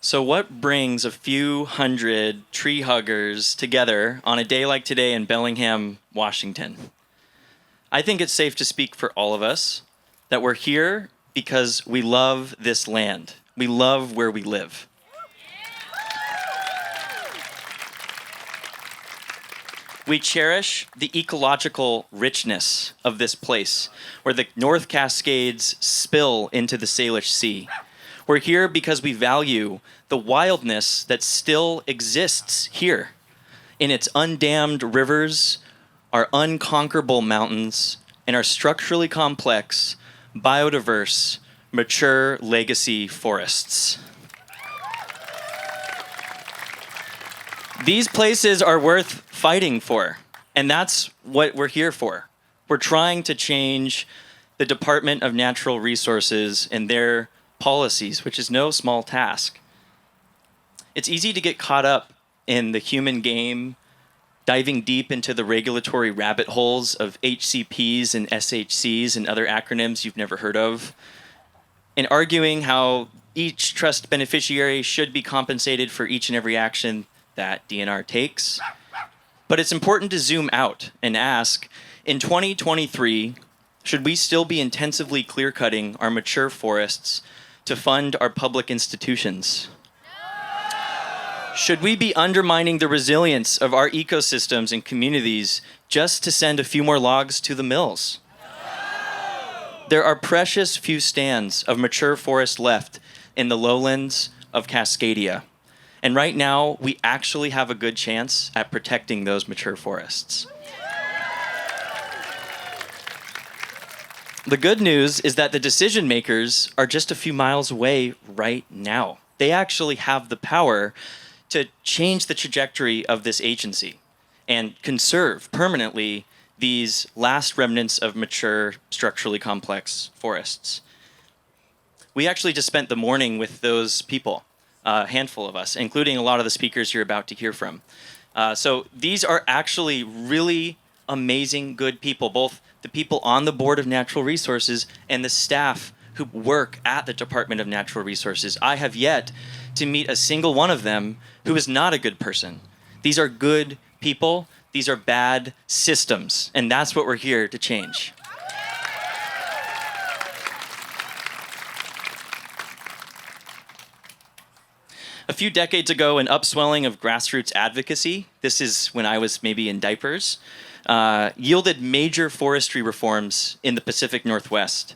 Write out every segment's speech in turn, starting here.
So what brings a few hundred tree huggers together on a day like today in Bellingham, Washington? I think it's safe to speak for all of us that we're here because we love this land. We love where we live. We cherish the ecological richness of this place, where the North Cascades spill into the Salish Sea. We're here because we value the wildness that still exists here in its undammed rivers, our unconquerable mountains, and our structurally complex, biodiverse, mature legacy forests. These places are worth fighting for, and that's what we're here for. We're trying to change the Department of Natural Resources and their policies, which is no small task. It's easy to get caught up in the human game, diving deep into the regulatory rabbit holes of HCPs and SHCs and other acronyms you've never heard of, and arguing how each trust beneficiary should be compensated for each and every action that DNR takes. But it's important to zoom out and ask, in 2023, should we still be intensively clear-cutting our mature forests to fund our public institutions? No! Should we be undermining the resilience of our ecosystems and communities just to send a few more logs to the mills? No! There are precious few stands of mature forest left in the lowlands of Cascadia. And right now, we actually have a good chance at protecting those mature forests. The good news is that the decision makers are just a few miles away right now. They actually have the power to change the trajectory of this agency and conserve permanently these last remnants of mature, structurally complex forests. We actually just spent the morning with those people, a handful of us, including a lot of the speakers you're about to hear from. So these are actually really amazing, good people, both the people on the Board of Natural Resources and the staff who work at the Department of Natural Resources. I have yet to meet a single one of them who is not a good person. These are good people. These are bad systems, and that's what we're here to change. A few decades ago, an upswelling of grassroots advocacy, this is when I was maybe in diapers, yielded major forestry reforms in the Pacific Northwest.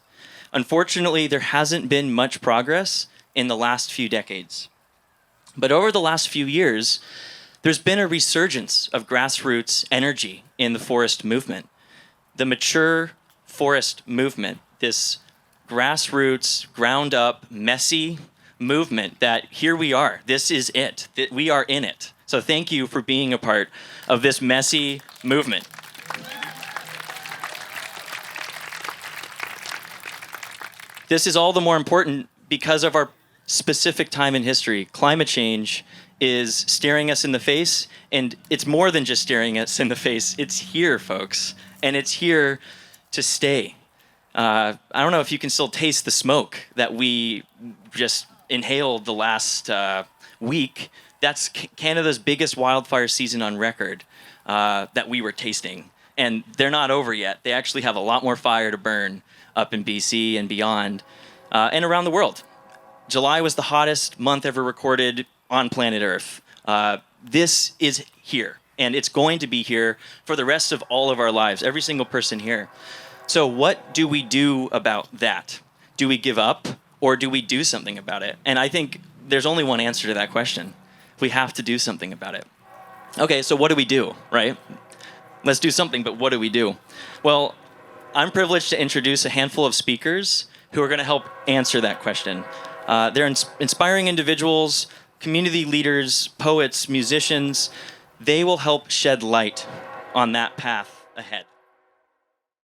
Unfortunately, there hasn't been much progress in the last few decades. But over the last few years, there's been a resurgence of grassroots energy in the forest movement. The mature forest movement, this grassroots, ground-up, messy movement that here we are. This is it. We are in it. So thank you for being a part of this messy movement. This is all the more important because of our specific time in history. Climate change is staring us in the face, and it's more than just staring us in the face. It's here, folks, and it's here to stay. I don't know if you can still taste the smoke that we just inhaled the last week. That's Canada's biggest wildfire season on record that we were tasting. And they're not over yet. They actually have a lot more fire to burn up in BC and beyond and around the world. July was the hottest month ever recorded on planet Earth. This is here, and it's going to be here for the rest of all of our lives, every single person here. So what do we do about that? Do we give up, or do we do something about it? And I think there's only one answer to that question. We have to do something about it. Okay, so what do we do, right? Let's do something, but what do we do? Well, I'm privileged to introduce a handful of speakers who are going to help answer that question. They're inspiring individuals, community leaders, poets, musicians. They will help shed light on that path ahead.